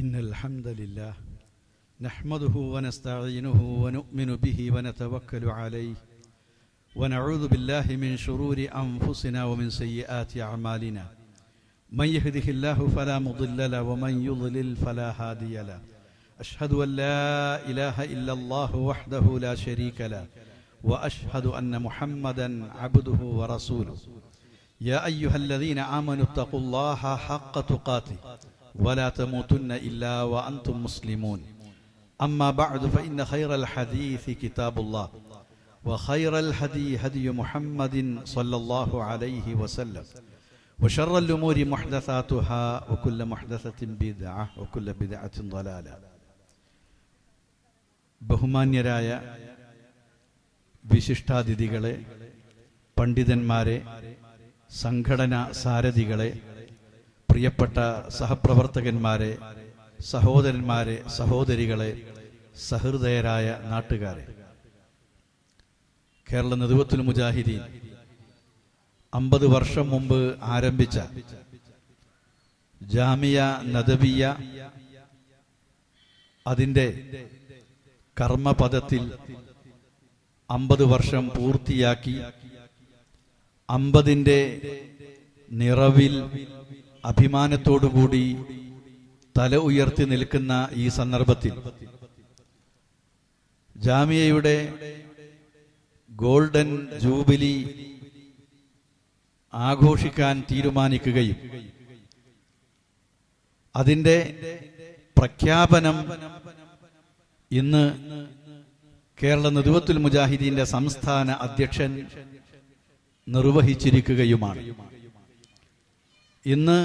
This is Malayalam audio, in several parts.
إن الحمد لله نحمده ونستعينه ونؤمن به ونتوكل عليه ونعوذ بالله من شرور أنفسنا ومن سيئات أعمالنا من يهده الله فلا مضل له ومن يضلل فلا هادي له أشهد أن لا إله إلا الله وحده لا شريك له وأشهد أن محمدا عبده ورسوله يا أيها الذين آمنوا اتقوا الله حق تقاته ولا تموتن إلا وأنتم مسلمون أما بعد فإن خير الحديث كتاب الله وخير الهدي هدي محمد صلى الله عليه وسلم وشر الأمور محدثاتها وكل محدثة بدعة وكل بدعة ضلالة. ബഹുമാന്യരായ വിശിഷ്ടാതിഥികളെ, പണ്ഡിതന്മാരെ, സംഘടനാ സാരഥികളെ, പ്രിയപ്പെട്ട സഹപ്രവർത്തകന്മാരെ, സഹോദരന്മാരെ, സഹോദരികളെ, സഹൃദയരായ നാട്ടുകാരെ, കേരള നദ്വത്തുൽ മുജാഹിദീൻ 50 വർഷം മുമ്പ് ആരംഭിച്ച ജാമിയ നദവിയ അതിൻ്റെ കർമ്മപദത്തിൽ 50 വർഷം പൂർത്തിയാക്കി 50ന്റെ നിറവിൽ അഭിമാനത്തോടുകൂടി തല ഉയർത്തി നിൽക്കുന്ന ഈ സന്ദർഭത്തിൽ ജാമിയയുടെ ഗോൾഡൻ ജൂബിലി ആഘോഷിക്കാൻ തീരുമാനിക്കുകയും അതിൻ്റെ പ്രഖ്യാപനം ഇന്ന് കേരള നദ്വത്തുൽ മുജാഹിദീന്റെ സംസ്ഥാന അധ്യക്ഷൻ നിർവഹിച്ചിരിക്കുകയുമാണ്. ഇന്ന്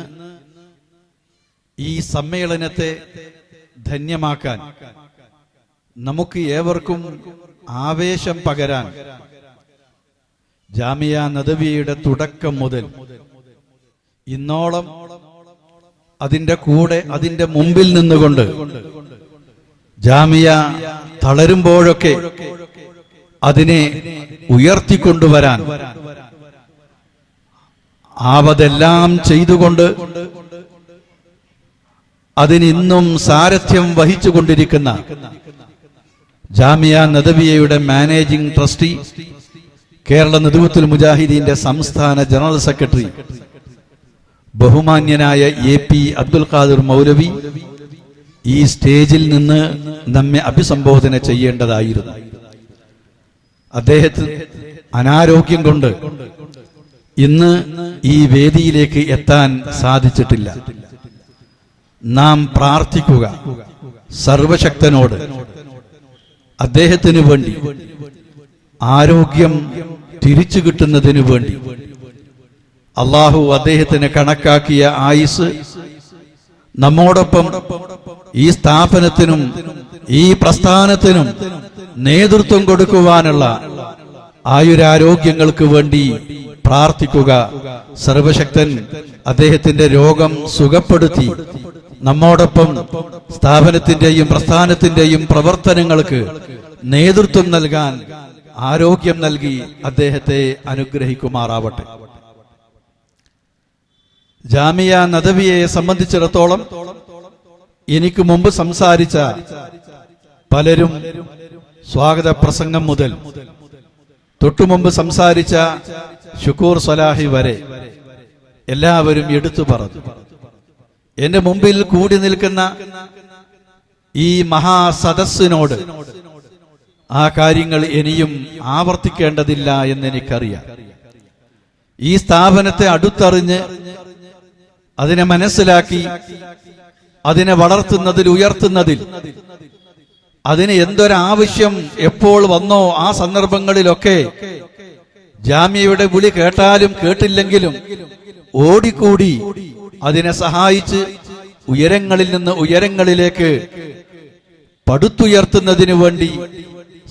ഈ സമ്മേളനത്തെ ധന്യമാക്കാൻ, നമുക്ക് ഏവർക്കും ആവേശം പകരാൻ ജാമിയ നദവിയയുടെ തുടക്കം മുതൽ ഇന്നോളം അതിന്റെ കൂടെ, അതിന്റെ മുമ്പിൽ നിന്നുകൊണ്ട് ജാമിയ തളരുമ്പോഴൊക്കെ അതിനെ ഉയർത്തിക്കൊണ്ടുവരാൻ ആവതെല്ലാം ചെയ്തുകൊണ്ട് അതിനിന്നും സാരഥ്യം വഹിച്ചുകൊണ്ടിരിക്കുന്ന ജാമിയ നദവിയയുടെ മാനേജിംഗ് ട്രസ്റ്റി, കേരള നദ്വത്തുൽ മുജാഹിദീന്റെ സംസ്ഥാന ജനറൽ സെക്രട്ടറി ബഹുമാന്യനായ AP അബ്ദുൽ ഖാദിർ മൗലവി ഈ സ്റ്റേജിൽ നിന്ന് നമ്മെ അഭിസംബോധന ചെയ്യേണ്ടതായിരുന്നു. അദ്ദേഹത്തിന് അനാരോഗ്യം കൊണ്ട് ഇന്ന് ഈ വേദിയിലേക്ക് എത്താൻ സാധിച്ചിട്ടില്ല. നാം പ്രാർത്ഥിക്കുക സർവശക്തനോട് അദ്ദേഹത്തിന് വേണ്ടി, ആരോഗ്യം തിരിച്ചു കിട്ടുന്നതിനു വേണ്ടി. അള്ളാഹു അദ്ദേഹത്തിന് കണക്കാക്കിയ ആയുസ് നമ്മോടൊപ്പം ഈ സ്ഥാപനത്തിനും ഈ പ്രസ്ഥാനത്തിനും നേതൃത്വം കൊടുക്കുവാനുള്ള ആയുരാരോഗ്യങ്ങൾക്ക് വേണ്ടി പ്രാർത്ഥിക്കുക. സർവശക്തൻ അദ്ദേഹത്തിന്റെ രോഗം സുഖപ്പെടുത്തി നമ്മോടൊപ്പം സ്ഥാപനത്തിന്റെയും പ്രസ്ഥാനത്തിന്റെയും പ്രവർത്തനങ്ങൾക്ക് നേതൃത്വം നൽകാൻ ആരോഗ്യം നൽകി അദ്ദേഹത്തെ അനുഗ്രഹിക്കുമാറാവട്ടെ. ജാമിയ നദവിയയെ സംബന്ധിച്ചിടത്തോളം എനിക്ക് മുമ്പ് സംസാരിച്ച പലരും, സ്വാഗത പ്രസംഗം മുതൽ തൊട്ടുമുമ്പ് സംസാരിച്ച ഷുക്കൂർ സലാഹി വരെ എല്ലാവരും എടുത്തു പറഞ്ഞു. എന്റെ മുമ്പിൽ കൂടി നിൽക്കുന്ന ഈ മഹാസദസ്സിനോട് ആ കാര്യങ്ങൾ ഇനിയും ആവർത്തിക്കേണ്ടതില്ല എന്നെനിക്കറിയാം. ഈ സ്ഥാപനത്തെ അടുത്തറിഞ്ഞ് അതിനെ മനസ്സിലാക്കി അതിനെ വളർത്തുന്നതിൽ, ഉയർത്തുന്നതിൽ, അതിന് എന്തൊരാവശ്യം എപ്പോൾ വന്നോ ആ സന്ദർഭങ്ങളിലൊക്കെ ജാമിയയുടെ വിളി കേട്ടാലും കേട്ടില്ലെങ്കിലും ഓടിക്കൂടി അതിനെ സഹായിച്ച് ഉയരങ്ങളിൽ നിന്ന് ഉയരങ്ങളിലേക്ക് പടുത്തുയർത്തുന്നതിനു വേണ്ടി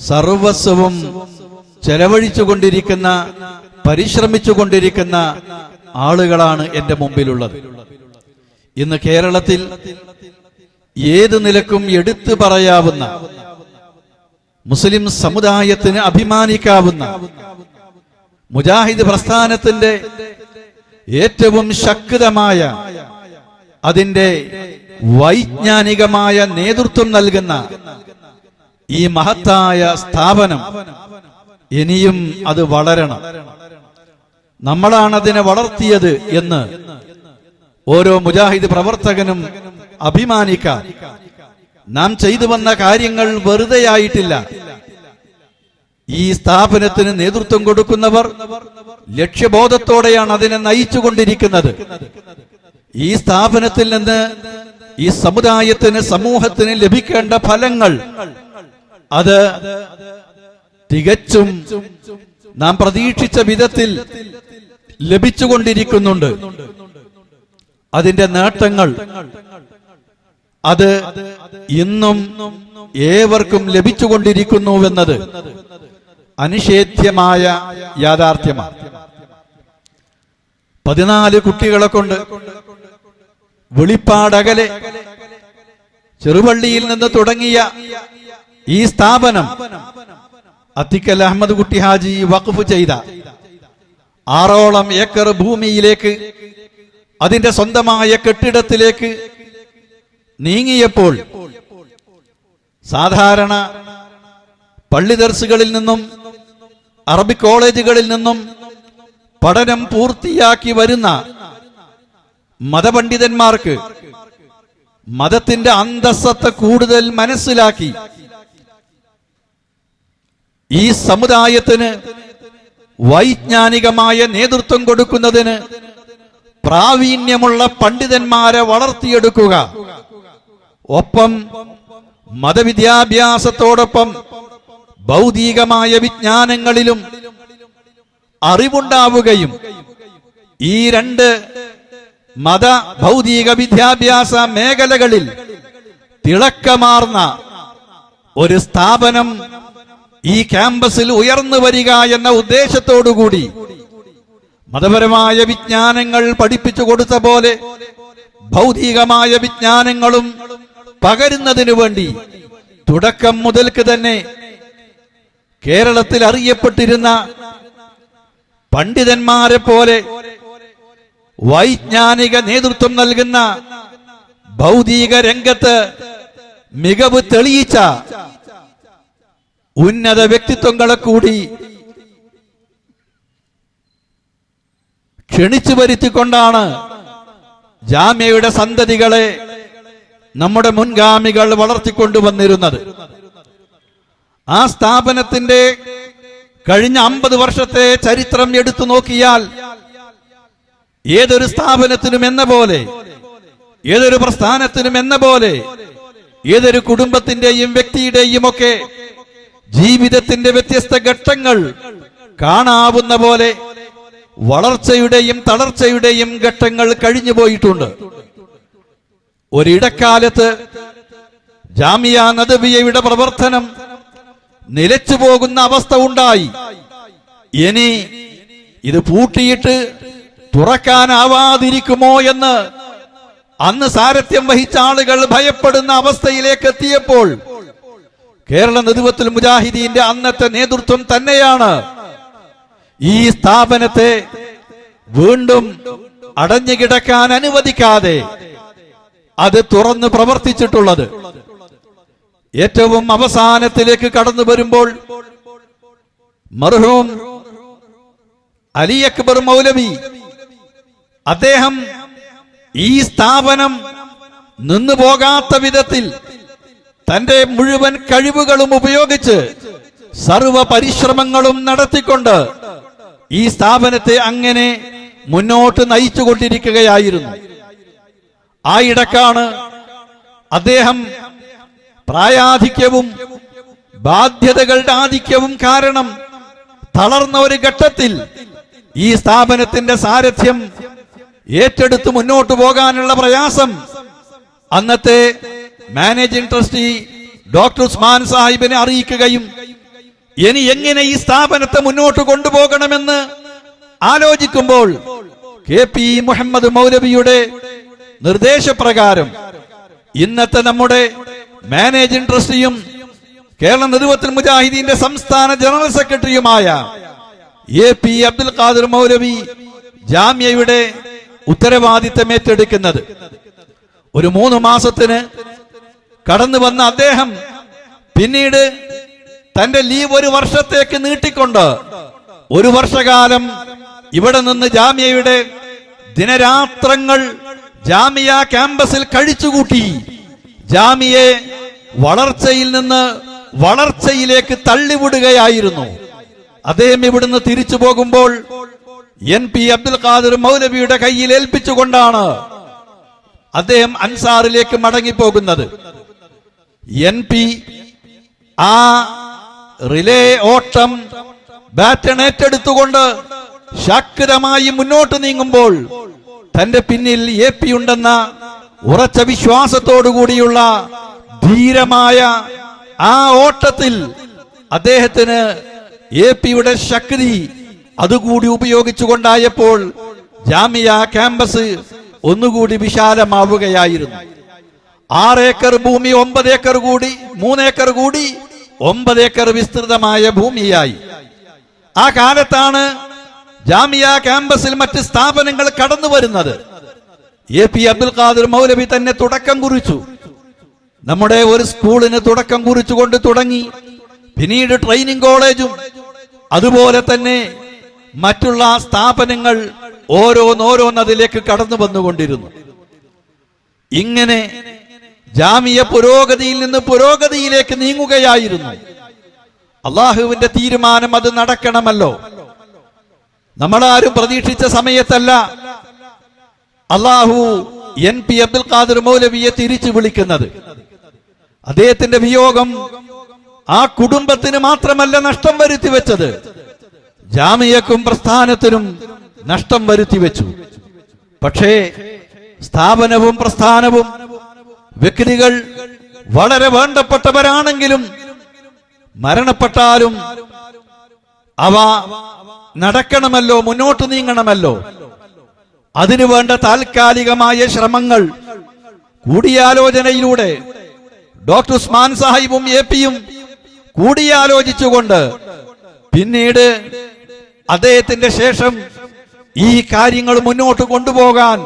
സർവസ്വവും ചെലവഴിച്ചുകൊണ്ടിരിക്കുന്ന, പരിശ്രമിച്ചുകൊണ്ടിരിക്കുന്ന ആളുകളാണ് എന്റെ മുമ്പിലുള്ളത്. ഇന്ന് കേരളത്തിൽ ഏത് നിലക്കും എടുത്തു പറയാവുന്ന, മുസ്ലിം സമുദായത്തിന് അഭിമാനിക്കാവുന്ന, മുജാഹിദ് പ്രസ്ഥാനത്തിന്റെ ഏറ്റവും ശക്തമായ അതിന്റെ വൈജ്ഞാനികമായ നേതൃത്വം നൽകുന്ന ഈ മഹത്തായ സ്ഥാപനം ഇനിയും അത് വളരണം. നമ്മളാണ് അതിനെ വളർത്തിയത് എന്ന് ഓരോ മുജാഹിദ് പ്രവർത്തകനും അഭിമാനിക്കാം. നാം ചെയ്തു വന്ന കാര്യങ്ങൾ വെറുതെയായിട്ടില്ല. ഈ സ്ഥാപനത്തിന് നേതൃത്വം കൊടുക്കുന്നവർ ലക്ഷ്യബോധത്തോടെയാണ് അതിനെ നയിച്ചുകൊണ്ടിരിക്കുന്നത്. ഈ സ്ഥാപനത്തിൽ നിന്ന് ഈ സമുദായത്തിന്, സമൂഹത്തിന് ലഭിക്കേണ്ട ഫലങ്ങൾ അത് തികച്ചും നാം പ്രതീക്ഷിച്ച വിധത്തിൽ ലഭിച്ചുകൊണ്ടിരിക്കുന്നുണ്ട്. അതിന്റെ നേട്ടങ്ങൾ അത് ഇന്നും ഏവർക്കും ലഭിച്ചുകൊണ്ടിരിക്കുന്നുവെന്നത് അനിഷേധ്യമായ യാഥാർത്ഥ്യമാണ്. 14 കുട്ടികളെ കൊണ്ട് വെളിപ്പാടകലെ ചെറുപള്ളിയിൽ നിന്ന് തുടങ്ങിയ ഈ സ്ഥാപനം അത്തിക്കൽ അഹമ്മദ് കുട്ടി ഹാജി വഖഫ് ചെയ്ത 6ഓളം ഏക്കർ ഭൂമിയിലേക്ക്, അതിന്റെ സ്വന്തമായ കെട്ടിടത്തിലേക്ക് നീങ്ങിയപ്പോൾ സാധാരണ പള്ളി ദർസുകളിൽ നിന്നും അറബിക് കോളേജുകളിൽ നിന്നും പഠനം പൂർത്തിയാക്കി വരുന്ന മതപണ്ഡിതന്മാർക്ക് മതത്തിന്റെ അന്തസ്സത്തെ കൂടുതൽ മനസ്സിലാക്കി ഈ സമുദായത്തിന് വൈജ്ഞാനികമായ നേതൃത്വം കൊടുക്കുന്നതിന് പ്രാവീണ്യമുള്ള പണ്ഡിതന്മാരെ വളർത്തിയെടുക്കുക, ഒപ്പം മതവിദ്യാഭ്യാസത്തോടൊപ്പം ഭൗതികമായ വിജ്ഞാനങ്ങളിലും അറിവുണ്ടാവുകയും ഈ 2 മത ഭൗതിക വിദ്യാഭ്യാസ മേഖലകളിൽ തിളക്കമാർന്ന ഒരു സ്ഥാപനം ഈ ക്യാമ്പസിൽ ഉയർന്നു വരിക എന്ന ഉദ്ദേശത്തോടുകൂടി മതപരമായ വിജ്ഞാനങ്ങൾ പഠിപ്പിച്ചു കൊടുത്ത പോലെ ഭൗതികമായ വിജ്ഞാനങ്ങളും പകരുന്നതിനു വേണ്ടി തുടക്കം മുതൽക്ക് തന്നെ കേരളത്തിൽ അറിയപ്പെട്ടിരുന്ന പണ്ഡിതന്മാരെ പോലെ വൈജ്ഞാനിക നേതൃത്വം നൽകുന്ന ഭൗതിക രംഗത്ത് മികവ് തെളിയിച്ച ഉന്നത വ്യക്തിത്വങ്ങളെ കൂടി ക്ഷണിച്ചു വരുത്തിക്കൊണ്ടാണ് ജാമ്യയുടെ സന്തതികളെ നമ്മുടെ മുൻഗാമികൾ വളർത്തിക്കൊണ്ടുവന്നിരുന്നത്. ആ സ്ഥാപനത്തിന്റെ കഴിഞ്ഞ 50 വർഷത്തെ ചരിത്രം എടുത്തു നോക്കിയാൽ ഏതൊരു സ്ഥാപനത്തിനും എന്ന പോലെ, ഏതൊരു പ്രസ്ഥാനത്തിനും എന്ന പോലെ, ഏതൊരു കുടുംബത്തിന്റെയും വ്യക്തിയുടെയും ഒക്കെ ജീവിതത്തിന്റെ വ്യത്യസ്ത ഘട്ടങ്ങൾ കാണാവുന്ന പോലെ വളർച്ചയുടെയും തളർച്ചയുടെയും ഘട്ടങ്ങൾ കഴിഞ്ഞുപോയിട്ടുണ്ട്. ഒരിടക്കാലത്ത് ജാമിയ നദവിയയുടെ പ്രവർത്തനം നിലച്ചു പോകുന്ന അവസ്ഥ ഉണ്ടായി. ഇനി ഇത് പൂട്ടിയിട്ട് തുറക്കാനാവാതിരിക്കുമോ എന്ന് അന്ന് സാരഥ്യം വഹിച്ച ആളുകൾ ഭയപ്പെടുന്ന അവസ്ഥയിലേക്ക് എത്തിയപ്പോൾ കേരള നദ്വത്തുൽ മുജാഹിദീന്റെ അന്നത്തെ നേതൃത്വം തന്നെയാണ് ഈ സ്ഥാപനത്തെ വീണ്ടും അടഞ്ഞുകിടക്കാൻ അനുവദിക്കാതെ അത് തുറന്ന് പ്രവർത്തിച്ചിട്ടുള്ളത്. ഏറ്റവും അവസാനത്തിലേക്ക് കടന്നു വരുമ്പോൾ മർഹൂം അലി അക്ബർ മൗലവി അദ്ദേഹം ഈ സ്ഥാപനം നിന്നു പോകാത്ത വിധത്തിൽ തന്റെ മുഴുവൻ കഴിവുകളും ഉപയോഗിച്ച് സർവ പരിശ്രമങ്ങളും നടത്തിക്കൊണ്ട് ഈ സ്ഥാപനത്തെ അങ്ങനെ മുന്നോട്ട് നയിച്ചുകൊണ്ടിരിക്കുകയായിരുന്നു. ആ ഇടക്കാണ് അദ്ദേഹം പ്രായാധിക്യവും ബാധ്യതകളുടെ ആധിക്യവും കാരണം തളർന്ന ഒരു ഘട്ടത്തിൽ ഈ സ്ഥാപനത്തിന്റെ സാരഥ്യം ഏറ്റെടുത്ത് മുന്നോട്ട് പോകാനുള്ള പ്രയാസം അന്നത്തെ മാനേജിംഗ് ട്രസ്റ്റി ഡോക്ടർ ഉസ്മാൻ സാഹിബിനെ അറിയിക്കുകയും ഇനി എങ്ങനെ ഈ സ്ഥാപനത്തെ മുന്നോട്ട് കൊണ്ടുപോകണമെന്ന് ആലോചിക്കുമ്പോൾ KP മുഹമ്മദ് മൗലവിയുടെ നിർദ്ദേശപ്രകാരം ഇന്നത്തെ നമ്മുടെ മാനേജിംഗ് ട്രസ്റ്റിയും കേരള നദ്വത്തുൽ മുജാഹിദീന്റെ സംസ്ഥാന ജനറൽ സെക്രട്ടറിയുമായ AP അബ്ദുൽ ഖാദിർ മൗലവി ജാമ്യയുടെ ഉത്തരവാദിത്തം ഏറ്റെടുക്കുന്നത്. ഒരു 3 മാസത്തിന് കടന്നു വന്ന അദ്ദേഹം പിന്നീട് തന്റെ ലീവ് 1 വർഷത്തേക്ക് നീട്ടിക്കൊണ്ട് 1 വർഷകാലം ഇവിടെ നിന്ന് ജാമ്യയുടെ ദിനരാത്രങ്ങൾ ജാമിയ ക്യാമ്പസിൽ കഴിച്ചുകൂട്ടി ജാമിയെ വളർച്ചയിൽ നിന്ന് വളർച്ചയിലേക്ക് തള്ളിവിടുകയായിരുന്നു. അദ്ദേഹം ഇവിടുന്ന് തിരിച്ചു പോകുമ്പോൾ NP അബ്ദുൽ ഖാദിർ മൗലവിയുടെ കയ്യിൽ ഏൽപ്പിച്ചുകൊണ്ടാണ് അദ്ദേഹം അൻസാറിലേക്ക് മടങ്ങിപ്പോകുന്നത്. NP ആ റിലേ ഓട്ടം ബാറ്റൺ ഏറ്റെടുത്തുകൊണ്ട് ശക്തമായി മുന്നോട്ട് നീങ്ങുമ്പോൾ തന്റെ പിന്നിൽ AP ഉണ്ടെന്ന ഉറച്ച വിശ്വാസത്തോടുകൂടിയുള്ള ധീരമായ ആ ഓട്ടത്തിൽ അദ്ദേഹത്തിന് APയുടെ ശക്തി അതുകൂടി ഉപയോഗിച്ചുകൊണ്ടായപ്പോൾ ജാമിയ ക്യാമ്പസ് ഒന്നുകൂടി വിശാലമാവുകയായിരുന്നു. 6 ഏക്കർ ഭൂമി 9 ഏക്കർ കൂടി 3 ഏക്കർ കൂടി 9 ഏക്കർ വിസ്തൃതമായ ഭൂമിയായി. ആ കാലത്താണ് ജാമിയ ക്യാമ്പസിൽ മറ്റ് സ്ഥാപനങ്ങൾ കടന്നു വരുന്നത്. AP അബ്ദുൽ ഖാദിർ മൗലവി തന്നെ തുടക്കം കുറിച്ചു. നമ്മുടെ ഒരു സ്കൂളിന് തുടക്കം കുറിച്ചുകൊണ്ട് തുടങ്ങി. പിന്നീട് ട്രെയിനിങ് കോളേജും അതുപോലെ തന്നെ മറ്റുള്ള സ്ഥാപനങ്ങൾ ഓരോന്നതിലേക്ക് കടന്നു വന്നുകൊണ്ടിരുന്നു. ഇങ്ങനെ ജാമിയ പുരോഗതിയിൽ നിന്ന് പുരോഗതിയിലേക്ക് നീങ്ങുകയായിരുന്നു. അള്ളാഹുവിന്റെ തീരുമാനം അത് നടക്കണമല്ലോ. നമ്മളാരും പ്രതീക്ഷിച്ച സമയത്തല്ല അള്ളാഹു NP അബ്ദുൽ ഖാദിർ മൗലവിയെ തിരിച്ചു വിളിക്കുന്നത്. അദ്ദേഹത്തിന്റെ വിയോഗം ആ കുടുംബത്തിന് മാത്രമല്ല നഷ്ടം വരുത്തി വെച്ചത്, ജാമിയക്കും പ്രസ്ഥാനത്തിനും നഷ്ടം വരുത്തി വെച്ചു. പക്ഷേ സ്ഥാപനവും പ്രസ്ഥാനവും വ്യക്തികൾ വളരെ വേണ്ടപ്പെട്ടവരാണെങ്കിലും മരണപ്പെട്ടാലും അവ നടക്കണമല്ലോ, മുന്നോട്ട് നീങ്ങണമല്ലോ. അതിനുവേണ്ട താൽക്കാലികമായ ശ്രമങ്ങൾ കൂടിയാലോചനയിലൂടെ ഡോക്ടർ ഉസ്മാൻ സാഹിബും APയും കൂടിയാലോചിച്ചുകൊണ്ട് പിന്നീട് അദ്ദേഹത്തിന്റെ ശേഷം ഈ കാര്യങ്ങൾ മുന്നോട്ട് കൊണ്ടുപോകാൻ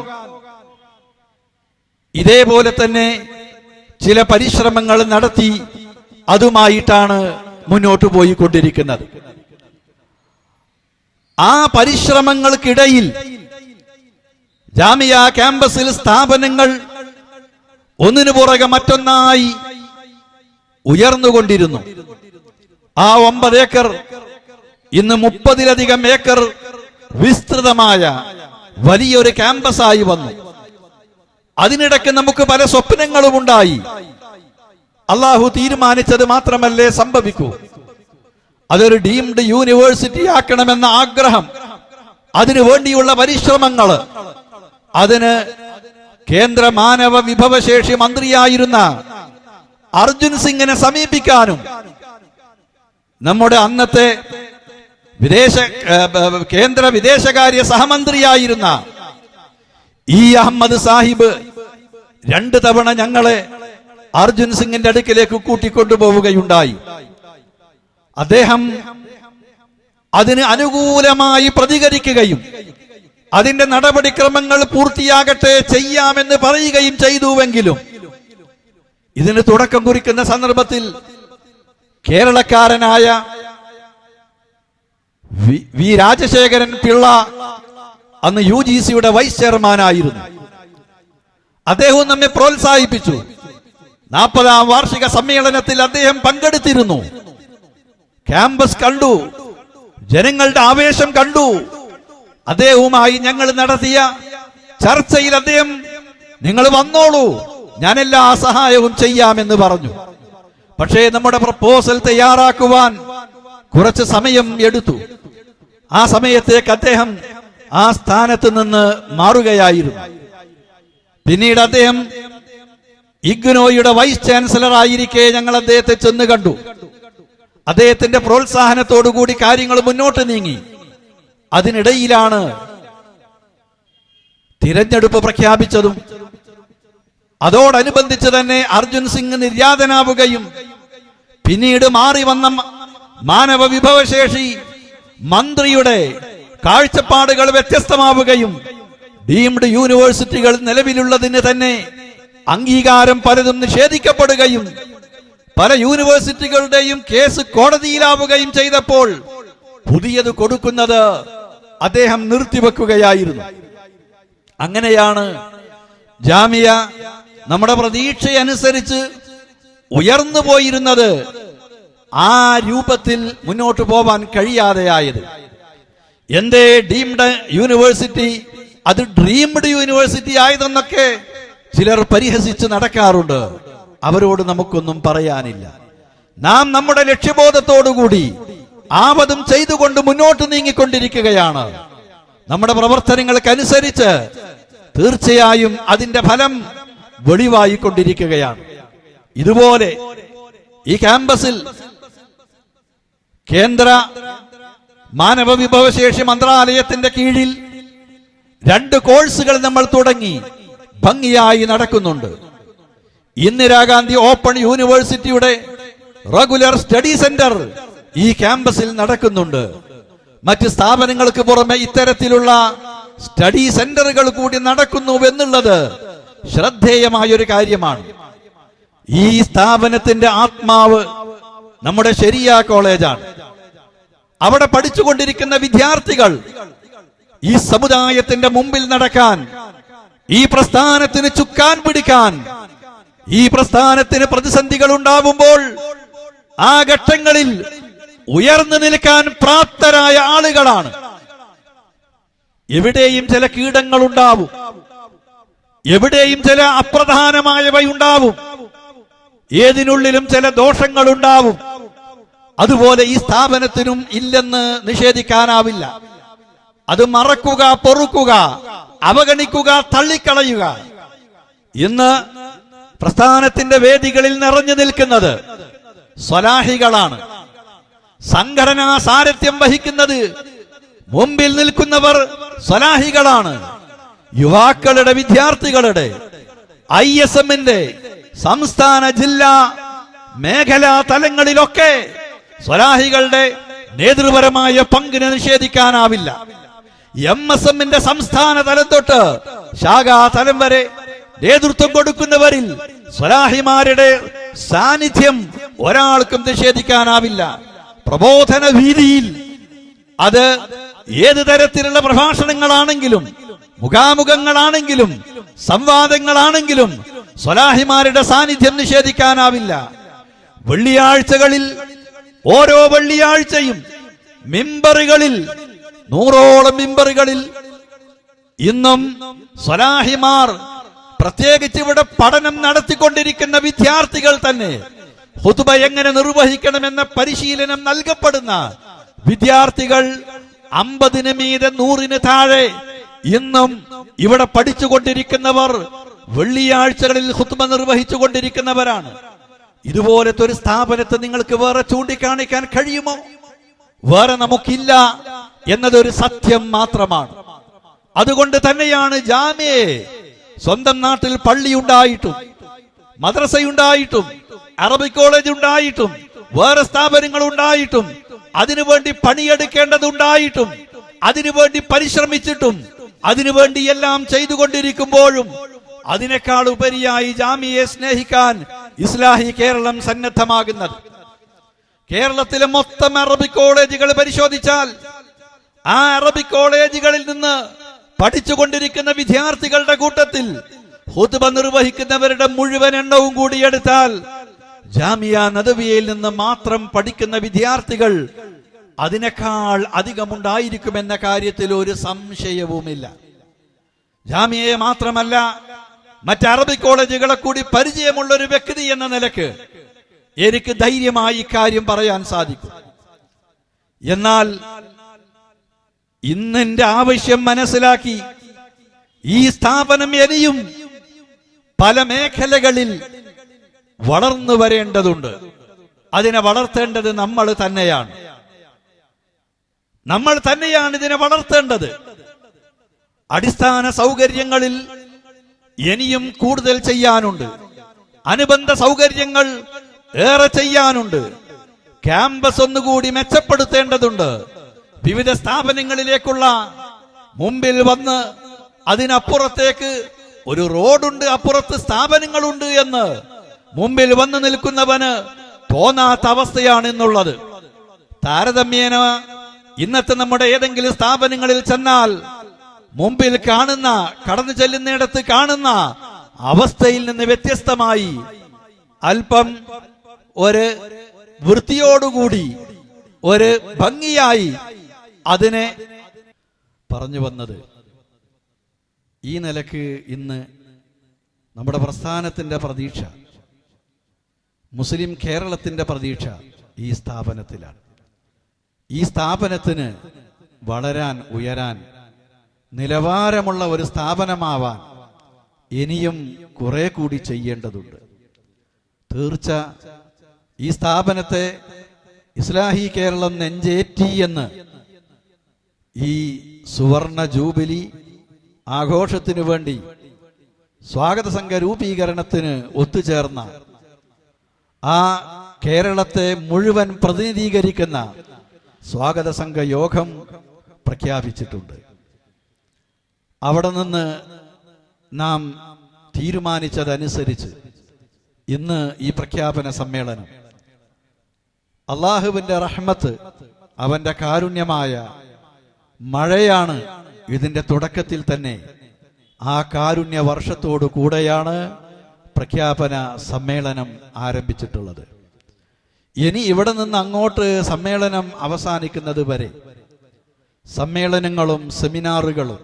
ഇതേപോലെ തന്നെ ചില പരിശ്രമങ്ങൾ നടത്തി അതുമായിട്ടാണ് മുന്നോട്ട് പോയിക്കൊണ്ടിരിക്കുന്നത്. ആ പരിശ്രമങ്ങൾക്കിടയിൽ ജാമിയ ക്യാമ്പസിൽ സ്ഥാപനങ്ങൾ ഒന്നിനു പുറകെ മറ്റൊന്നായി ഉയർന്നുകൊണ്ടിരുന്നു. ആ 9 ഏക്കർ ഇന്ന് 30-ലധികം ഏക്കർ വിസ്തൃതമായ വലിയൊരു ക്യാമ്പസായി വന്നു. അതിനിടയ്ക്ക് നമുക്ക് പല സ്വപ്നങ്ങളും ഉണ്ടായി. അള്ളാഹു തീരുമാനിച്ചത് മാത്രമല്ലേ സംഭവിക്കൂ. അതൊരു ഡീംഡ് യൂണിവേഴ്സിറ്റി ആക്കണമെന്ന ആഗ്രഹം, അതിനു വേണ്ടിയുള്ള പരിശ്രമങ്ങൾ, അതിന് കേന്ദ്ര മാനവ വിഭവശേഷി മന്ത്രിയായിരുന്ന അർജുൻ സിംഗിനെ സമീപിക്കാനും നമ്മുടെ അന്നത്തെ കേന്ദ്ര വിദേശകാര്യ സഹമന്ത്രിയായിരുന്ന അഹമ്മദ് സാഹിബ് 2 തവണ ഞങ്ങളെ അർജുൻ സിംഗിന്റെ അടുക്കിലേക്ക് കൂട്ടിക്കൊണ്ടുപോവുകയുണ്ടായി. അദ്ദേഹം അതിന് അനുകൂലമായി പ്രതികരിക്കുകയും അതിന്റെ നടപടിക്രമങ്ങൾ പൂർത്തിയാകട്ടെ ചെയ്യാമെന്ന് പറയുകയും ചെയ്തുവെങ്കിലും ഇതിന് തുടക്കം കുറിക്കുന്ന സന്ദർഭത്തിൽ കേരളക്കാരനായ വി രാജശേഖരൻ പിള്ള അന്ന് UGCയുടെ വൈസ് ചെയർമാനായിരുന്നു. അദ്ദേഹം നമ്മെ പ്രോത്സാഹിപ്പിച്ചു. 40ാം വാർഷിക സമ്മേളനത്തിൽ അദ്ദേഹം പങ്കെടുത്തിരുന്നു. ക്യാമ്പസ് കണ്ടു, ജനങ്ങളുടെ ആവേശം കണ്ടു. അദ്ദേഹവുമായി ഞങ്ങൾ നടത്തിയ ചർച്ചയിൽ അദ്ദേഹം നിങ്ങൾ വന്നോളൂ, ഞാൻ എല്ലാ സഹായവും ചെയ്യാമെന്ന് പറഞ്ഞു. പക്ഷേ നമ്മുടെ പ്രപ്പോസൽ തയ്യാറാക്കുവാൻ കുറച്ച് സമയം എടുത്തു. ആ സമയത്തേക്ക് അദ്ദേഹം ആ സ്ഥാനത്ത് നിന്ന് മാറുകയായിരുന്നു. പിന്നീട് അദ്ദേഹം ഇഗ്നോയുടെ വൈസ് ചാൻസലർ ആയിരിക്കെ ഞങ്ങൾ അദ്ദേഹത്തെ ചെന്ന് കണ്ടു. അദ്ദേഹത്തിന്റെ പ്രോത്സാഹനത്തോടുകൂടി കാര്യങ്ങൾ മുന്നോട്ട് നീങ്ങി. അതിനിടയിലാണ് തിരഞ്ഞെടുപ്പ് പ്രഖ്യാപിച്ചതും അതോടനുബന്ധിച്ച് തന്നെ അർജുൻ സിംഗ് നിര്യാതനാവുകയും പിന്നീട് മാറി വന്ന മാനവ വിഭവശേഷി മന്ത്രിയുടെ കാഴ്ചപ്പാടുകൾ വ്യത്യസ്തമാവുകയും ഡീംഡ് യൂണിവേഴ്സിറ്റികൾ നിലവിലുള്ളതിന് തന്നെ അംഗീകാരം പലതും നിഷേധിക്കപ്പെടുകയും പല യൂണിവേഴ്സിറ്റികളുടെയും കേസ് കോടതിയിലാവുകയും ചെയ്തപ്പോൾ പുതിയത് കൊടുക്കുന്നത് അദ്ദേഹം നിർത്തിവെക്കുകയായിരുന്നു. അങ്ങനെയാണ് ജാമിയ നമ്മുടെ പ്രതീക്ഷയനുസരിച്ച് ഉയർന്നു പോയിരുന്നത് ആ രൂപത്തിൽ മുന്നോട്ട് പോവാൻ കഴിയാതെയായത്. എന്തേ ഡീംഡ് യൂണിവേഴ്സിറ്റി അത് ഡ്രീംഡ് യൂണിവേഴ്സിറ്റി ആയതെന്നൊക്കെ ചിലർ പരിഹസിച്ച് നടക്കാറുണ്ട്. അവരോട് നമുക്കൊന്നും പറയാനില്ല. നാം നമ്മുടെ ലക്ഷ്യബോധത്തോടുകൂടി ആവതും ചെയ്തുകൊണ്ട് മുന്നോട്ട് നീങ്ങിക്കൊണ്ടിരിക്കുകയാണ്. നമ്മുടെ പ്രവർത്തനങ്ങൾക്കനുസരിച്ച് തീർച്ചയായും അതിന്റെ ഫലം വെളിവായിക്കൊണ്ടിരിക്കുകയാണ്. ഇതുപോലെ ഈ ക്യാമ്പസിൽ കേന്ദ്ര മാനവ വിഭവശേഷി മന്ത്രാലയത്തിന്റെ കീഴിൽ 2 കോഴ്സുകൾ നമ്മൾ തുടങ്ങി ഭംഗിയായി നടക്കുന്നുണ്ട്. ഇന്ദിരാഗാന്ധി ഓപ്പൺ യൂണിവേഴ്സിറ്റിയുടെ റെഗുലർ സ്റ്റഡി സെന്റർ ഈ ക്യാമ്പസിൽ നടക്കുന്നുണ്ട്. മറ്റ് സ്ഥാപനങ്ങൾക്ക് പുറമെ ഇത്തരത്തിലുള്ള സ്റ്റഡി സെന്ററുകൾ കൂടി നടക്കുന്നു എന്നുള്ളത് ശ്രദ്ധേയമായൊരു കാര്യമാണ്. ഈ സ്ഥാപനത്തിന്റെ ആത്മാവ് നമ്മുടെ ശരിയ കോളേജാണ്. അവിടെ പഠിച്ചുകൊണ്ടിരിക്കുന്ന വിദ്യാർത്ഥികൾ ഈ സമുദായത്തിന്റെ മുമ്പിൽ നടക്കാൻ, ഈ പ്രസ്ഥാനത്തിന് ചുക്കാൻ പിടിക്കാൻ, ഈ പ്രസ്ഥാനത്തിന് പ്രതിസന്ധികൾ ഉണ്ടാവുമ്പോൾ ആ ഘട്ടങ്ങളിൽ ഉയർന്നു നിൽക്കാൻ പ്രാപ്തരായ ആളുകളാണ്. എവിടെയും ചില കീടങ്ങൾ ഉണ്ടാവും, എവിടെയും ചില അപ്രധാനമായവയുണ്ടാവും, ഏതിനുള്ളിലും ചില ദോഷങ്ങൾ ഉണ്ടാവും. അതുപോലെ ഈ സ്ഥാപനത്തിനും ഇല്ലെന്ന് നിഷേധിക്കാനാവില്ല. അത് മറക്കുക, പൊറുക്കുക, അവഗണിക്കുക, തള്ളിക്കളയുക. ഇന്ന് പ്രസ്ഥാനത്തിന്റെ വേദികളിൽ നിറഞ്ഞു നിൽക്കുന്നത് സ്വലാഹികളാണ്. സംഘടനാ സാരഥ്യം വഹിക്കുന്നത് മുമ്പിൽ നിൽക്കുന്നവർ സ്വലാഹികളാണ്. യുവാക്കളുടെ, വിദ്യാർത്ഥികളുടെ, ISMന്റെ സംസ്ഥാന, ജില്ലാ, മേഖലാ തലങ്ങളിലൊക്കെ സ്വലാഹികളുടെ നേതൃപരമായ പങ്കിനെ നിഷേധിക്കാനാവില്ല. MSMന്റെ സംസ്ഥാന തലം തൊട്ട് ശാഖാ തലം വരെ നേതൃത്വം കൊടുക്കുന്നവരിൽ സ്വലാഹിമാരുടെ സാന്നിധ്യം ഒരാൾക്കും നിഷേധിക്കാനാവില്ല. പ്രബോധന വീതിയിൽ അത് ഏത് തരത്തിലുള്ള പ്രഭാഷണങ്ങളാണെങ്കിലും, മുഖാമുഖങ്ങളാണെങ്കിലും, സംവാദങ്ങളാണെങ്കിലും സ്വലാഹിമാരുടെ സാന്നിധ്യം നിഷേധിക്കാനാവില്ല. വെള്ളിയാഴ്ചകളിൽ, ഓരോ വെള്ളിയാഴ്ചയും മിമ്പറുകളിൽ, 100ഓളം മിമ്പറുകളിൽ ഇന്നും സ്വലാഹിമാർ, പ്രത്യേകിച്ച് ഇവിടെ പഠനം നടത്തിക്കൊണ്ടിരിക്കുന്ന വിദ്യാർത്ഥികൾ തന്നെ ഖുതുബ എങ്ങനെ നിർവഹിക്കണമെന്ന പരിശീലനം നൽകപ്പെടുന്ന വിദ്യാർത്ഥികൾ 50-ന് മീതെ 100-ന് താഴെ ഇന്നും ഇവിടെ പഠിച്ചുകൊണ്ടിരിക്കുന്നവർ വെള്ളിയാഴ്ചകളിൽ ഖുതുബ നിർവഹിച്ചു കൊണ്ടിരിക്കുന്നവരാണ്. ഇതുപോലത്തെ ഒരു സ്ഥാപനത്തെ നിങ്ങൾക്ക് വേറെ ചൂണ്ടിക്കാണിക്കാൻ കഴിയുമോ? വേറെ നമുക്കില്ല എന്നതൊരു സത്യം മാത്രമാണ്. അതുകൊണ്ട് തന്നെയാണ് ജാമിയെ സ്വന്തം നാട്ടിൽ പള്ളി ഉണ്ടായിട്ടും, മദ്രസയുണ്ടായിട്ടും, അറബിക് കോളേജ് ഉണ്ടായിട്ടും, വേറെ സ്ഥാപനങ്ങൾ ഉണ്ടായിട്ടും, അതിനുവേണ്ടി പണിയെടുക്കേണ്ടതുണ്ടായിട്ടും, അതിനുവേണ്ടി പരിശ്രമിച്ചിട്ടും, അതിനുവേണ്ടി എല്ലാം ചെയ്തുകൊണ്ടിരിക്കുമ്പോഴും അതിനേക്കാൾ ഉപരിയായി ജാമിയെ സ്നേഹിക്കാൻ ഇസ്ലാഹി കേരളം സന്നദ്ധമാകുന്നത്. കേരളത്തിലെ മൊത്തം അറബിക് കോളേജുകൾ പരിശോധിച്ചാൽ ആ അറബിക് കോളേജുകളിൽ നിന്ന് പഠിച്ചുകൊണ്ടിരിക്കുന്ന വിദ്യാർത്ഥികളുടെ കൂട്ടത്തിൽ ഖുതുബ നിർവഹിക്കുന്നവരുടെ മുഴുവൻ എണ്ണവും കൂടി എടുത്താൽ ജാമിയ നദവിയയിൽ നിന്ന് മാത്രം പഠിക്കുന്ന വിദ്യാർത്ഥികൾ അതിനേക്കാൾ അധികമുണ്ടായിരിക്കുമെന്ന കാര്യത്തിൽ ഒരു സംശയവുമില്ല. ജാമിയയെ മാത്രമല്ല, മറ്റ് അറബിക് കോളേജുകളെ കൂടി പരിചയമുള്ള ഒരു വ്യക്തി എന്ന നിലക്ക് എനിക്ക് ധൈര്യമായി കാര്യം പറയാൻ സാധിക്കും. എന്നാൽ ഇന്നെന്റെ ആവശ്യം മനസ്സിലാക്കി ഈ സ്ഥാപനം ഇനിയും പല മേഖലകളിൽ വളർന്നു വരേണ്ടതുണ്ട്. അതിനെ വളർത്തേണ്ടത് നമ്മൾ തന്നെയാണ്. നമ്മൾ തന്നെയാണ് ഇതിനെ വളർത്തേണ്ടത്. അടിസ്ഥാന സൗകര്യങ്ങളിൽ ഇനിയും കൂടുതൽ ചെയ്യാനുണ്ട്. അനുബന്ധ സൗകര്യങ്ങൾ ഏറെ ചെയ്യാനുണ്ട്. ക്യാമ്പസ് ഒന്നുകൂടി മെച്ചപ്പെടുത്തേണ്ടതുണ്ട്. വിവിധ സ്ഥാപനങ്ങളിലേക്കുള്ള മുമ്പിൽ വന്ന് അതിനപ്പുറത്തേക്ക് ഒരു റോഡുണ്ട്, അപ്പുറത്ത് സ്ഥാപനങ്ങളുണ്ട് എന്ന് മുമ്പിൽ വന്നു നിൽക്കുന്നവന് തോന്നാത്ത അവസ്ഥയാണ് എന്നുള്ളത്. താരതമ്യേന ഇന്നത്തെ നമ്മുടെ ഏതെങ്കിലും സ്ഥാപനങ്ങളിൽ ചെന്നാൽ മുമ്പിൽ കാണുന്ന, കടന്നു ചെല്ലുന്നിടത്ത് കാണുന്ന അവസ്ഥയിൽ നിന്ന് വ്യത്യസ്തമായി അല്പം ഒരു വൃത്തിയോടുകൂടി, ഒരു ഭംഗിയായി അതിനെ പറഞ്ഞു വന്നത്. ഈ നിലക്ക് ഇന്ന് നമ്മുടെ പ്രസ്ഥാനത്തിന്റെ പ്രതീക്ഷ, മുസ്ലിം കേരളത്തിന്റെ പ്രതീക്ഷ ഈ സ്ഥാപനത്തിലാണ്. ഈ സ്ഥാപനത്തിന് വളരാൻ, ഉയരാൻ, നിലവാരമുള്ള ഒരു സ്ഥാപനമാവാൻ ഇനിയും കുറെ കൂടി ചെയ്യേണ്ടതുണ്ട്. തീർച്ച ഈ സ്ഥാപനത്തെ ഇസ്ലാഹി കേരളം നെഞ്ചേറ്റി എന്ന് ഈ സുവർണ ജൂബിലി ആഘോഷത്തിനു വേണ്ടി സ്വാഗത സംഘ രൂപീകരണത്തിന് ഒത്തുചേർന്ന ആ കേരളത്തെ മുഴുവൻ പ്രതിനിധീകരിക്കുന്ന സ്വാഗത സംഘ യോഗം പ്രഖ്യാപിച്ചിട്ടുണ്ട്. അവിടെ നിന്ന് നാം തീരുമാനിച്ചതനുസരിച്ച് ഇന്ന് ഈ പ്രഖ്യാപന സമ്മേളനം അള്ളാഹുവിന്റെ റഹ്മത്ത്, അവന്റെ കാരുണ്യമായ മഴയാണ് ഇതിന്റെ തുടക്കത്തിൽ തന്നെ. ആ കാരുണ്യ വർഷത്തോടു കൂടെയാണ് പ്രഖ്യാപന സമ്മേളനം ആരംഭിച്ചിട്ടുള്ളത്. ഇനി ഇവിടെ നിന്ന് അങ്ങോട്ട് സമ്മേളനം അവസാനിക്കുന്നത് വരെ സമ്മേളനങ്ങളും സെമിനാറുകളും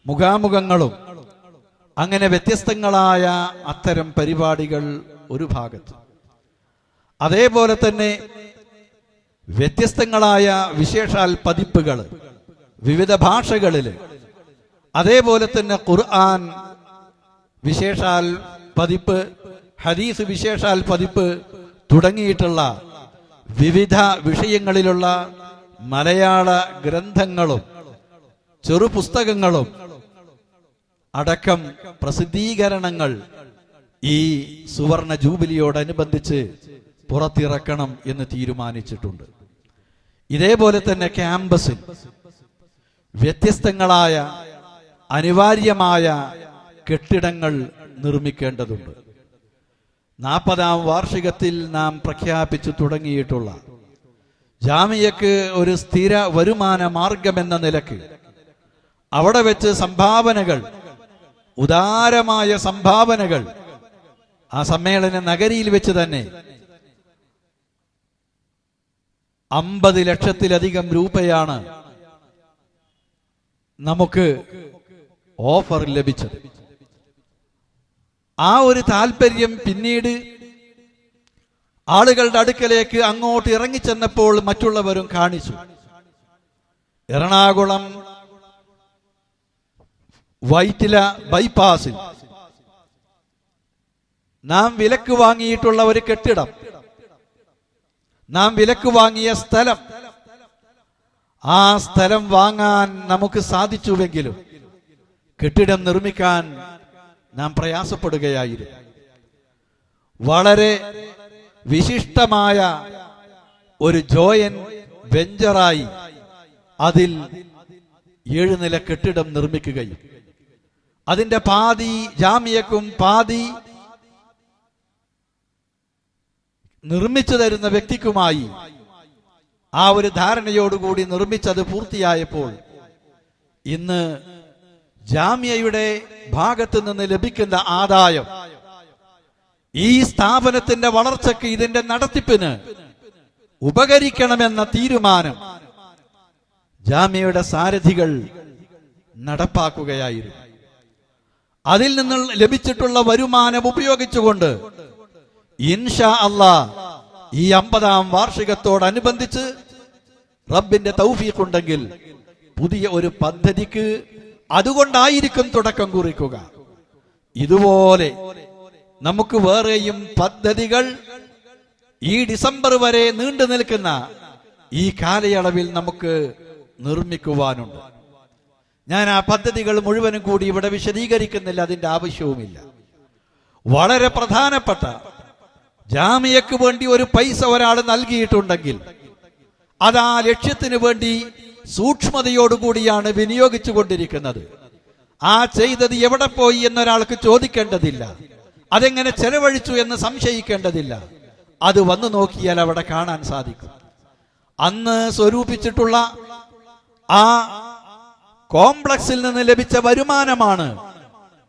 മുഖാമുഖങ്ങളും അങ്ങനെ വ്യത്യസ്തങ്ങളായ അത്തരം പരിപാടികൾ ഒരു ഭാഗത്ത്, അതേപോലെ തന്നെ വ്യത്യസ്തങ്ങളായ വിശേഷാൽ പതിപ്പുകൾ വിവിധ ഭാഷകളിൽ, അതേപോലെ തന്നെ ഖുർആൻ വിശേഷാൽ പതിപ്പ്, ഹദീസ് വിശേഷാൽ പതിപ്പ് തുടങ്ങിയിട്ടുള്ള വിവിധ വിഷയങ്ങളിലുള്ള മലയാള ഗ്രന്ഥങ്ങളും ചെറുപുസ്തകങ്ങളും അടക്കം പ്രസിദ്ധീകരണങ്ങൾ ഈ സുവർണ ജൂബിലിയോടനുബന്ധിച്ച് പുറത്തിറക്കണം എന്ന് തീരുമാനിച്ചിട്ടുണ്ട്. ഇതേപോലെ തന്നെ ക്യാമ്പസിൽ വ്യത്യസ്തങ്ങളായ അനിവാര്യമായ കെട്ടിടങ്ങൾ നിർമ്മിക്കേണ്ടതുണ്ട്. 40ാം വാർഷികത്തിൽ നാം പ്രഖ്യാപിച്ചു തുടങ്ങിയിട്ടുള്ള ജാമിയക്ക് ഒരു സ്ഥിര വരുമാന മാർഗമെന്ന നിലക്ക് അവിടെ വെച്ച് സംഭാവനകൾ, ഉദാരമായ സംഭാവനകൾ ആ സമ്മേളന നഗരിയിൽ വെച്ച് തന്നെ 50 ലക്ഷത്തിലധികം രൂപയാണ് നമുക്ക് ഓഫർ ലഭിച്ചത്. ആ ഒരു താല്പര്യം പിന്നീട് ആളുകളുടെ അടുക്കലേക്ക് അങ്ങോട്ട് ഇറങ്ങിച്ചെന്നപ്പോൾ മറ്റുള്ളവരും കാണിച്ചു. എറണാകുളം വൈറ്റില ബൈപ്പാസിൽ നാം വിലക്ക് വാങ്ങിയിട്ടുള്ള ഒരു കെട്ടിടം, നാം വിലക്ക് വാങ്ങിയ സ്ഥലം, ആ സ്ഥലം വാങ്ങാൻ നമുക്ക് സാധിച്ചുവെങ്കിലും കെട്ടിടം നിർമ്മിക്കാൻ നാം പ്രയാസപ്പെടുകയായിരുന്നു. വളരെ വിശിഷ്ടമായ ഒരു ജോയിന്റ് വെഞ്ചറായി അതിൽ 7 നില കെട്ടിടം നിർമ്മിക്കുകയും അതിന്റെ പാതി ജാമിയക്കും പാതി നിർമ്മിച്ചു തരുന്ന വ്യക്തിക്കുമായി ആ ഒരു ധാരണയോടുകൂടി നിർമ്മിച്ചത് പൂർത്തിയായപ്പോൾ ഇന്ന് ജാമിയയുടെ ഭാഗത്ത് നിന്ന് ലഭിക്കുന്ന ആദായം ഈ സ്ഥാപനത്തിന്റെ വളർച്ചയ്ക്ക്, ഇതിന്റെ നടത്തിപ്പിന് ഉപകരിക്കണമെന്ന തീരുമാനം ജാമിയയുടെ സാരഥികൾ നടപ്പാക്കുകയായിരുന്നു. അതിൽ നിന്ന് ലഭിച്ചിട്ടുള്ള വരുമാനം ഉപയോഗിച്ചുകൊണ്ട് ഇൻഷാ അല്ലാഹ് ഈ 50ാം വാർഷികത്തോടനുബന്ധിച്ച് റബ്ബിന്റെ തൗഫീഖ് ഉണ്ടെങ്കിൽ പുതിയ ഒരു പദ്ധതിക്ക് അതുകൊണ്ടായിരിക്കും തുടക്കം കുറിക്കുക. ഇതുപോലെ നമുക്ക് വേറെയും പദ്ധതികൾ ഈ ഡിസംബർ വരെ നീണ്ടു നിൽക്കുന്ന ഈ കാലയളവിൽ നമുക്ക് നിർമ്മിക്കുവാനുണ്ട്. ഞാൻ ആ പദ്ധതികൾ മുഴുവനും കൂടി ഇവിടെ വിശദീകരിക്കുന്നില്ല, അതിന്റെ ആവശ്യവുമില്ല. വളരെ പ്രധാനപ്പെട്ട ജാമിയക്ക് വേണ്ടി ഒരു പൈസ ഒരാൾ നൽകിയിട്ടുണ്ടെങ്കിൽ അത് ആ ലക്ഷ്യത്തിന് വേണ്ടി സൂക്ഷ്മതയോടുകൂടിയാണ് വിനിയോഗിച്ചു കൊണ്ടിരിക്കുന്നത്. ആ ചെയ്തത് എവിടെ പോയി എന്നൊരാൾക്ക് ചോദിക്കേണ്ടതില്ല. അതെങ്ങനെ ചെലവഴിച്ചു എന്ന് സംശയിക്കേണ്ടതില്ല. അത് വന്നു നോക്കിയാൽ അവിടെ കാണാൻ സാധിക്കും. അന്ന് സ്വരൂപിച്ചിട്ടുള്ള ആ കോംപ്ലക്സിൽ നിന്ന് ലഭിച്ച വരുമാനമാണ്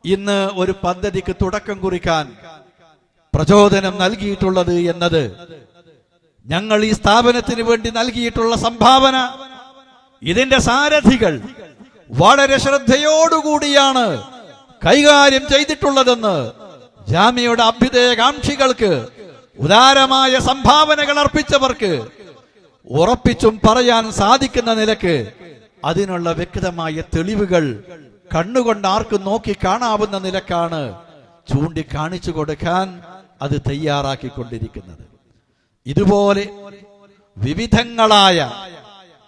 ഇന്ന് ഒരു പദ്ധതിക്ക് തുടക്കം കുറിക്കാൻ പ്രചോദനം നൽകിയിട്ടുള്ളത് എന്നത്, ഞങ്ങൾ ഈ സ്ഥാപനത്തിന് വേണ്ടി നൽകിയിട്ടുള്ള സംഭാവന, ഇതിന്റെ സാരഥികൾ വളരെ ശ്രദ്ധയോടുകൂടിയാണ് കൈകാര്യം ചെയ്തിട്ടുള്ളതെന്ന് ജാമ്യയുടെ അഭ്യുദയകാംക്ഷികൾക്ക്, ഉദാരമായ സംഭാവനകൾ അർപ്പിച്ചവർക്ക് ഉറപ്പിച്ചും പറയാൻ സാധിക്കുന്ന നിലക്ക് അതിനുള്ള വ്യക്തമായ തെളിവുകൾ കണ്ണുകൊണ്ട് ആർക്കും നോക്കി കാണാവുന്ന നിലക്കാണ് ചൂണ്ടിക്കാണിച്ചു കൊടുക്കാൻ അത് തയ്യാറാക്കിക്കൊണ്ടിരിക്കുന്നത്. ഇതുപോലെ വിവിധങ്ങളായ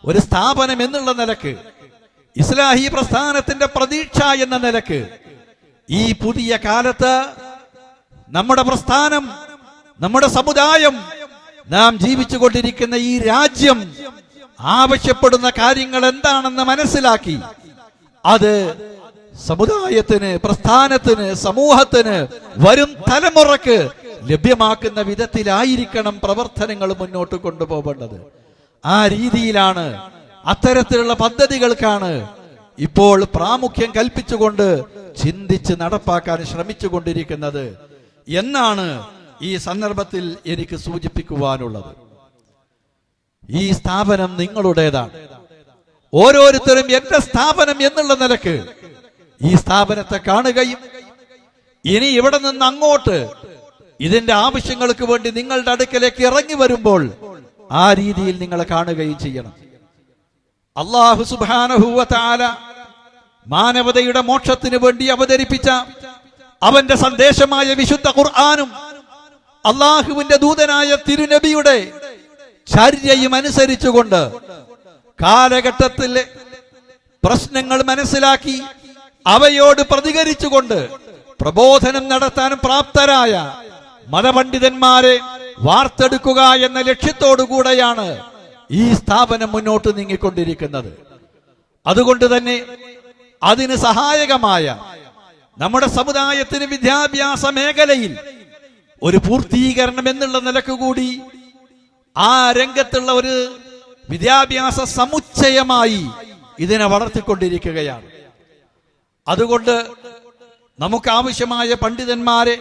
ഒരു സ്ഥാപനം എന്നുള്ള നിലക്ക്, ഇസ്ലാഹി പ്രസ്ഥാനത്തിന്റെ പ്രതീക്ഷ എന്ന നിലക്ക് ഈ പുതിയ കാലത്ത് നമ്മുടെ പ്രസ്ഥാനം, നമ്മുടെ സമുദായം, നാം ജീവിച്ചുകൊണ്ടിരിക്കുന്ന ഈ രാജ്യം ആവശ്യപ്പെടുന്ന കാര്യങ്ങൾ എന്താണെന്ന് മനസ്സിലാക്കി അത് സമുദായത്തിന്, പ്രസ്ഥാനത്തിന്, സമൂഹത്തിന്, വരും തലമുറക്ക് ലഭ്യമാക്കുന്ന വിധത്തിലായിരിക്കണം പ്രവർത്തനങ്ങൾ മുന്നോട്ട് കൊണ്ടുപോകേണ്ടത്. ആ രീതിയിലാണ്, അത്തരത്തിലുള്ള പദ്ധതികൾക്കാണ് ഇപ്പോൾ പ്രാമുഖ്യം കൽപ്പിച്ചുകൊണ്ട് ചിന്തിച്ച് നടപ്പാക്കാൻ ശ്രമിച്ചുകൊണ്ടിരിക്കുന്നത് എന്നാണ് ഈ സന്ദർഭത്തിൽ എനിക്ക് സൂചിപ്പിക്കുവാനുള്ളത്. ഈ സ്ഥാപനം നിങ്ങളുടേതാണ്. ഓരോരുത്തരും എന്റെ സ്ഥാപനം എന്നുള്ള നിലക്ക് ഈ സ്ഥാപനത്തെ കാണുകയും ഇനി ഇവിടെ നിന്ന് അങ്ങോട്ട് ഇതിന്റെ ആവശ്യങ്ങൾക്ക് വേണ്ടി നിങ്ങളുടെ അടുക്കലേക്ക് ഇറങ്ങി വരുമ്പോൾ ആ രീതിയിൽ നിങ്ങൾ കാണുകയും ചെയ്യണം. അല്ലാഹു സുബ്ഹാനഹു വ തആല മാനവതയുടെ മോക്ഷത്തിന് വേണ്ടി അവതരിപ്പിച്ച അവന്റെ സന്ദേശമായ വിശുദ്ധ ഖുർആനും അള്ളാഹുവിന്റെ ദൂതനായ തിരുനബിയുടെ ചര്യയും അനുസരിച്ചുകൊണ്ട് കാലഘട്ടത്തിലെ പ്രശ്നങ്ങൾ മനസ്സിലാക്കി അവയോട് പ്രതികരിച്ചുകൊണ്ട് പ്രബോധനം നടത്താൻ പ്രാപ്തരായ മതപണ്ഡിതന്മാരെ വാർത്തെടുക്കുക എന്ന ലക്ഷ്യത്തോടുകൂടെയാണ് ഈ സ്ഥാപനം മുന്നോട്ട് നീങ്ങിക്കൊണ്ടിരിക്കുന്നത്. അതുകൊണ്ട് തന്നെ അതിന് സഹായകമായ നമ്മുടെ സമുദായത്തിന് വിദ്യാഭ്യാസ മേഖലയിൽ ഒരു പൂർത്തീകരണം എന്നുള്ള നിലക്ക് കൂടി ആ രംഗത്തുള്ള ഒരു വിദ്യാഭ്യാസ സമുച്ചയമായി ഇതിനെ വളർത്തിക്കൊണ്ടിരിക്കുകയാണ്. അതുകൊണ്ട് നമുക്കാവശ്യമായ പണ്ഡിതന്മാരെ,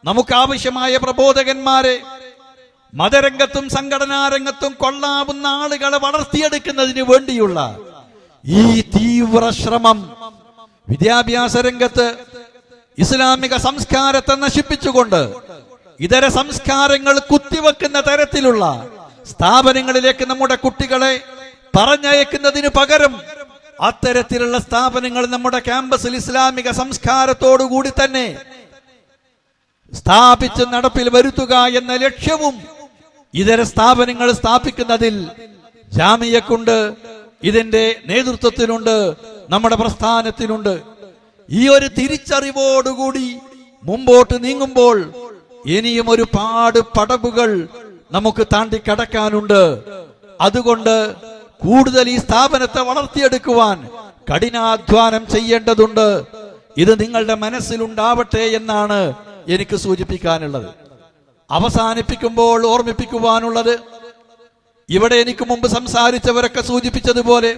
നമുക്കാവശ്യമായ പ്രബോധകന്മാരെ, മതരംഗത്തും സംഘടനാ രംഗത്തും കൊള്ളാവുന്ന ആളുകളെ വളർത്തിയെടുക്കുന്നതിന് വേണ്ടിയുള്ള ഈ തീവ്ര ശ്രമം വിദ്യാഭ്യാസ രംഗത്ത് ഇസ്ലാമിക സംസ്കാരത്തെ നശിപ്പിച്ചുകൊണ്ട് ഇതര സംസ്കാരങ്ങൾ കുത്തിവെക്കുന്ന തരത്തിലുള്ള സ്ഥാപനങ്ങളിലേക്ക് നമ്മുടെ കുട്ടികളെ പറഞ്ഞയക്കുന്നതിന് പകരം അത്തരത്തിലുള്ള സ്ഥാപനങ്ങൾ നമ്മുടെ ക്യാമ്പസിൽ ഇസ്ലാമിക സംസ്കാരത്തോടുകൂടി തന്നെ സ്ഥാപിച്ച് നടപ്പിൽ വരുത്തുക എന്ന ലക്ഷ്യവും ഇതര സ്ഥാപനങ്ങൾ സ്ഥാപിക്കുന്നതിൽ ജാമിയക്കുണ്ട്, ഇതിന്റെ നേതൃത്വത്തിനുണ്ട്, നമ്മുടെ പ്രസ്ഥാനത്തിനുണ്ട്. ഈ ഒരു തിരിച്ചറിവോടുകൂടി മുമ്പോട്ട് നീങ്ങുമ്പോൾ ഇനിയും ഒരുപാട് പടവുകൾ നമുക്ക് താണ്ടി കടക്കാനുണ്ട്. അതുകൊണ്ട് കൂടുതൽ ഈ സ്ഥാപനത്തെ വളർത്തിയെടുക്കുവാൻ കഠിനാധ്വാനം ചെയ്യേണ്ടതുണ്ട്. ഇത് നിങ്ങളുടെ മനസ്സിലുണ്ടാവട്ടെ എന്നാണ് എനിക്ക് സൂചിപ്പിക്കാനുള്ളത്. അവസാനിപ്പിക്കുമ്പോൾ ഓർമ്മിപ്പിക്കുവാനുള്ളത്, ഇവിടെ എനിക്ക് മുമ്പ് സംസാരിച്ചവരൊക്കെ സൂചിപ്പിച്ചതുപോലെ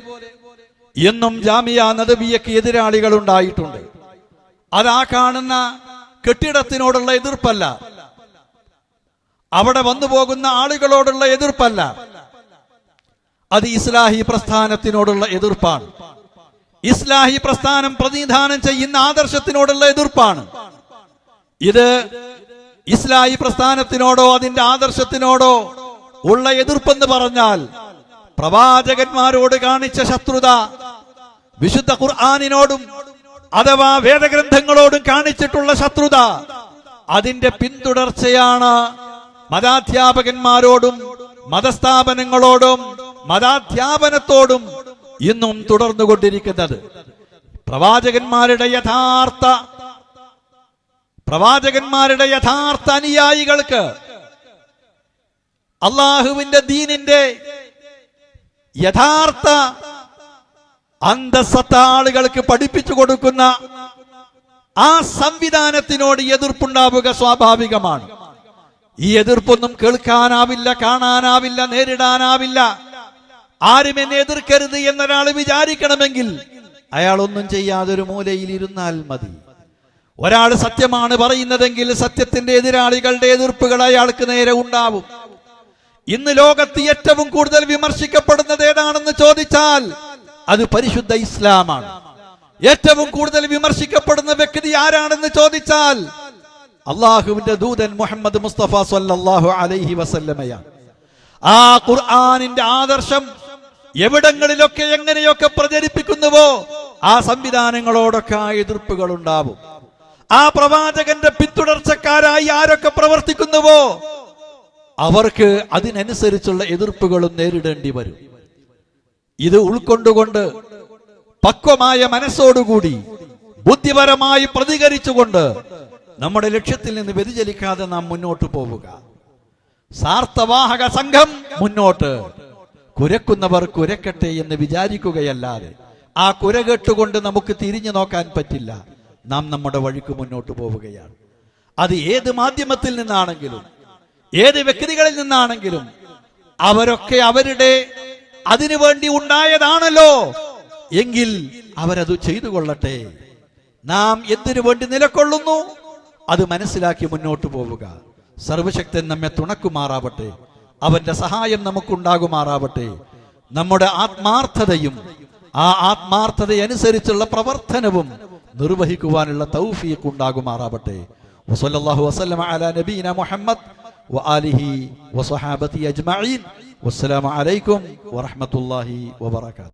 എന്നും ജാമിയ നദവിയക്ക് എതിരാളികൾ ഉണ്ടായിട്ടുണ്ട്. അതാ കാണുന്ന കെട്ടിടത്തിനോടുള്ള എതിർപ്പല്ല, അവിടെ വന്നു പോകുന്ന ആളുകളോടുള്ള എതിർപ്പല്ല, അത് ഇസ്ലാഹി പ്രസ്ഥാനത്തിനോടുള്ള എതിർപ്പാണ്. ഇസ്ലാഹി പ്രസ്ഥാനം പ്രതിനിധാനം ചെയ്യുന്ന ആദർശത്തിനോടുള്ള എതിർപ്പാണ്. ഇത് ഇസ്ലാഹി പ്രസ്ഥാനത്തിനോടോ അതിന്റെ ആദർശത്തിനോടോ ഉള്ള എതിർപ്പെന്ന് പറഞ്ഞാൽ പ്രവാചകന്മാരോട് കാണിച്ച ശത്രുത വിശുദ്ധ ഖുർആനിനോടും അഥവാ വേദഗ്രന്ഥങ്ങളോടും കാണിച്ചിട്ടുള്ള ശത്രുത, അതിന്റെ പിന്തുടർച്ചയാണ് മതാധ്യാപകന്മാരോടും മതസ്ഥാപനങ്ങളോടും മതാധ്യാപനത്തോടും ഇന്നും തുടർന്നുകൊണ്ടിരിക്കുന്നത്. പ്രവാചകന്മാരുടെ യഥാർത്ഥ അനുയായികൾക്ക് അള്ളാഹുവിന്റെ ദീനിന്റെ യഥാർത്ഥ അന്തസ്സത്ത ആളുകൾക്ക് പഠിപ്പിച്ചു കൊടുക്കുന്ന ആ സംവിധാനത്തിനോട് എതിർപ്പുണ്ടാവുക സ്വാഭാവികമാണ്. ഈ എതിർപ്പൊന്നും കേൾക്കാനാവില്ല, കാണാനാവില്ല, നേരിടാനാവില്ല. ആരും എന്നെ എതിർക്കരുത് എന്നൊരാൾ വിചാരിക്കണമെങ്കിൽ അയാൾ ഒന്നും ചെയ്യാതൊരു മൂലയിൽ ഇരുന്നാൽ മതി. ഒരാൾ സത്യമാണ് പറയുന്നതെങ്കിൽ സത്യത്തിന്റെ എതിരാളികളുടെ എതിർപ്പുകൾ അയാൾക്ക് നേരെ ഉണ്ടാവും. ഇന്ന് ലോകത്ത് ഏറ്റവും കൂടുതൽ വിമർശിക്കപ്പെടുന്നത് ഏതാണെന്ന് ചോദിച്ചാൽ അത് പരിശുദ്ധ ഇസ്ലാമാണ്. ഏറ്റവും കൂടുതൽ വിമർശിക്കപ്പെടുന്ന വ്യക്തി ആരാണെന്ന് ചോദിച്ചാൽ അള്ളാഹുവിന്റെ ദൂതൻ മുഹമ്മദ് മുസ്തഫ സല്ലല്ലാഹു അലൈഹി വസല്ലമയാണ്. ആ ഖുർആനിന്റെ ആദർശം എവിടങ്ങളിലൊക്കെ എങ്ങനെയൊക്കെ പ്രചരിപ്പിക്കുന്നുവോ ആ സംവിധാനങ്ങളോടൊക്കെ ആ എതിർപ്പുകൾ ഉണ്ടാവും. ആ പ്രവാചകന്റെ പിന്തുടർച്ചക്കാരായി ആരൊക്കെ പ്രവർത്തിക്കുന്നുവോ അവർക്ക് അതിനനുസരിച്ചുള്ള എതിർപ്പുകളും നേരിടേണ്ടി വരും. ഇത് ഉൾക്കൊണ്ടുകൊണ്ട് പക്വമായ മനസ്സോടുകൂടി ബുദ്ധിപരമായി പ്രതികരിച്ചുകൊണ്ട് നമ്മുടെ ലക്ഷ്യത്തിൽ നിന്ന് വ്യതിചലിക്കാതെ നാം മുന്നോട്ട് പോവുക. സാർത്ഥവാഹക സംഘം മുന്നോട്ട്, കുരക്കുന്നവർ കുരക്കട്ടെ എന്ന് വിചാരിക്കുകയല്ലാതെ ആ കുര കേട്ടുകൊണ്ട് നമുക്ക് തിരിഞ്ഞു നോക്കാൻ പറ്റില്ല. നാം നമ്മുടെ വഴിക്ക് മുന്നോട്ട് പോവുകയാണ്. അത് ഏത് മാധ്യമത്തിൽ നിന്നാണെങ്കിലും ഏത് വ്യക്തികളിൽ നിന്നാണെങ്കിലും അവരൊക്കെ അവരുടെ അതിനുവേണ്ടി ഉണ്ടായതാണല്ലോ എങ്കിൽ അവരത് ചെയ്തു കൊള്ളട്ടെ. നാം എന്തിനു വേണ്ടി നിലകൊള്ളുന്നു അത് മനസ്സിലാക്കി മുന്നോട്ട് പോവുക. സർവശക്തൻ നമ്മെ തുണക്കുമാറാവട്ടെ. അവന്റെ സഹായം നമുക്കുണ്ടാകുമാറാവട്ടെ. നമ്മുടെ ആത്മാർത്ഥതയും ആ ആത്മാർത്ഥതയനുസരിച്ചുള്ള പ്രവർത്തനവും നിർവഹിക്കുവാനുള്ള തൗഫീഖ് ഉണ്ടാകുമാറാവട്ടെ. വസല്ലല്ലാഹു വസല്ലമ അലാ നബീന മുഹമ്മദ് വആലിഹി വസഹാബതി അജ്മഈൻ. വസ്സലാമു അലൈക്കും വറഹ്മത്തുള്ളാഹി വബറകാതുഹു.